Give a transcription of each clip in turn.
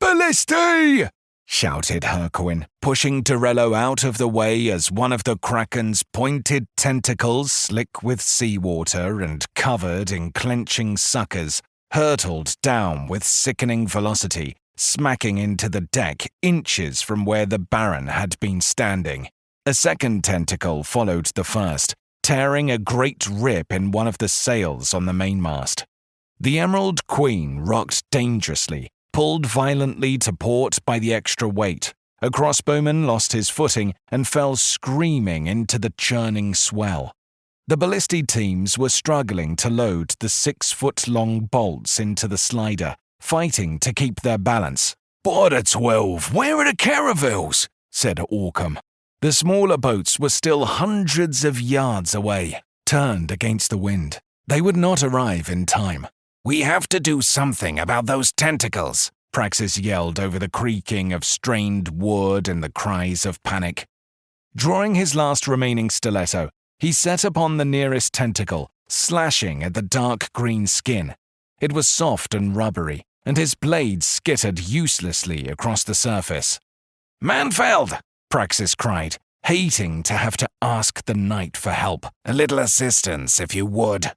"Ballistae!" shouted Hercuin, pushing Dorello out of the way as one of the Kraken's pointed tentacles, slick with seawater and covered in clenching suckers, hurtled down with sickening velocity, smacking into the deck inches from where the Baron had been standing. A second tentacle followed the first, tearing a great rip in one of the sails on the mainmast. The Emerald Queen rocked dangerously, pulled violently to port by the extra weight. A crossbowman lost his footing and fell screaming into the churning swell. The ballistae teams were struggling to load the 6-foot-long bolts into the slider, fighting to keep their balance. "By the 12, where are the caravels?" said Orcam. The smaller boats were still hundreds of yards away, turned against the wind. They would not arrive in time. "We have to do something about those tentacles," Praxis yelled over the creaking of strained wood and the cries of panic. Drawing his last remaining stiletto, he set upon the nearest tentacle, slashing at the dark green skin. It was soft and rubbery, and his blade skittered uselessly across the surface. "Manfeld!" Praxis cried, hating to have to ask the knight for help. "A little assistance, if you would."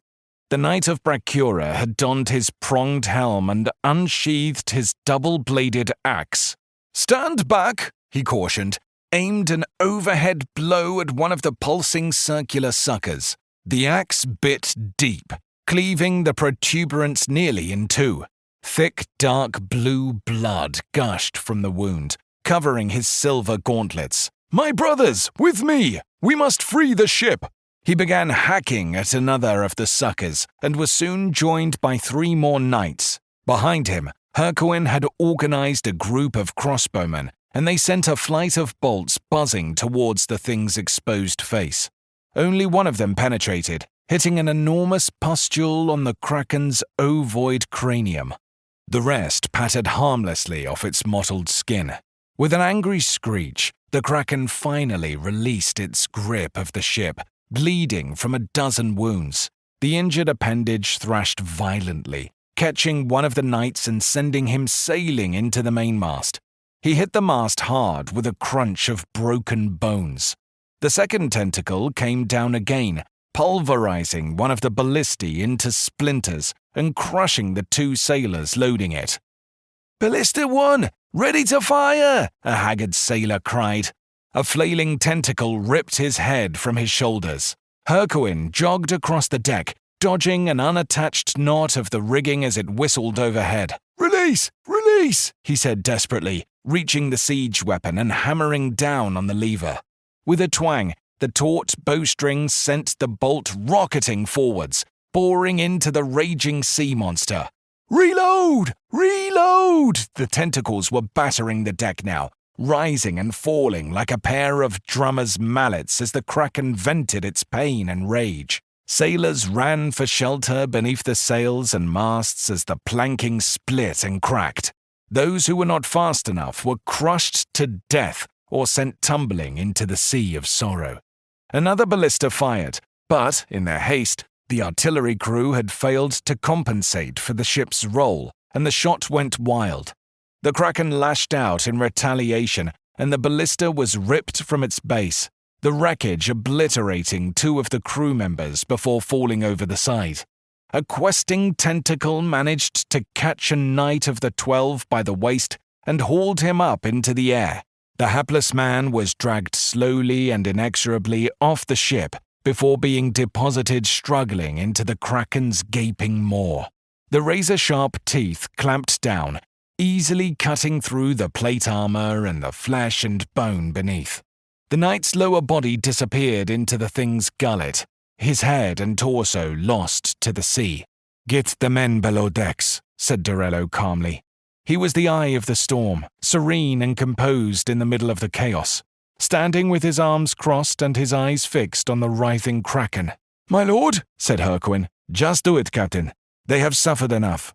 The Knight of Brachyura had donned his pronged helm and unsheathed his double-bladed axe. "Stand back," he cautioned, aimed an overhead blow at one of the pulsing circular suckers. The axe bit deep, cleaving the protuberance nearly in two. Thick, dark blue blood gushed from the wound, covering his silver gauntlets. "My brothers, with me! We must free the ship!" He began hacking at another of the suckers and was soon joined by 3 more knights. Behind him, Hercuin had organized a group of crossbowmen, and they sent a flight of bolts buzzing towards the thing's exposed face. Only one of them penetrated, hitting an enormous pustule on the Kraken's ovoid cranium. The rest pattered harmlessly off its mottled skin. With an angry screech, the Kraken finally released its grip of the ship, bleeding from a dozen wounds. The injured appendage thrashed violently, catching one of the knights and sending him sailing into the mainmast. He hit the mast hard with a crunch of broken bones. The second tentacle came down again, pulverizing one of the ballistae into splinters and crushing the 2 sailors loading it. "Ballista 1, ready to fire!" a haggard sailor cried. A flailing tentacle ripped his head from his shoulders. Hercuin jogged across the deck, dodging an unattached knot of the rigging as it whistled overhead. "Release! Release!" he said desperately, reaching the siege weapon and hammering down on the lever. With a twang, the taut bowstring sent the bolt rocketing forwards, boring into the raging sea monster. "Reload! Reload!" The tentacles were battering the deck now, rising and falling like a pair of drummers' mallets as the Kraken vented its pain and rage. Sailors ran for shelter beneath the sails and masts as the planking split and cracked. Those who were not fast enough were crushed to death or sent tumbling into the sea of sorrow. Another ballista fired, but, in their haste, the artillery crew had failed to compensate for the ship's roll, and the shot went wild. The Kraken lashed out in retaliation, and the ballista was ripped from its base, the wreckage obliterating 2 of the crew members before falling over the side. A questing tentacle managed to catch a knight of the 12 by the waist and hauled him up into the air. The hapless man was dragged slowly and inexorably off the ship before being deposited struggling into the Kraken's gaping maw. The razor-sharp teeth clamped down, easily cutting through the plate armor and the flesh and bone beneath. The knight's lower body disappeared into the thing's gullet, his head and torso lost to the sea. "Get the men below decks," said Dorello calmly. He was the eye of the storm, serene and composed in the middle of the chaos, standing with his arms crossed and his eyes fixed on the writhing Kraken. "My lord," said Hercuin, "just do it, Captain. They have suffered enough.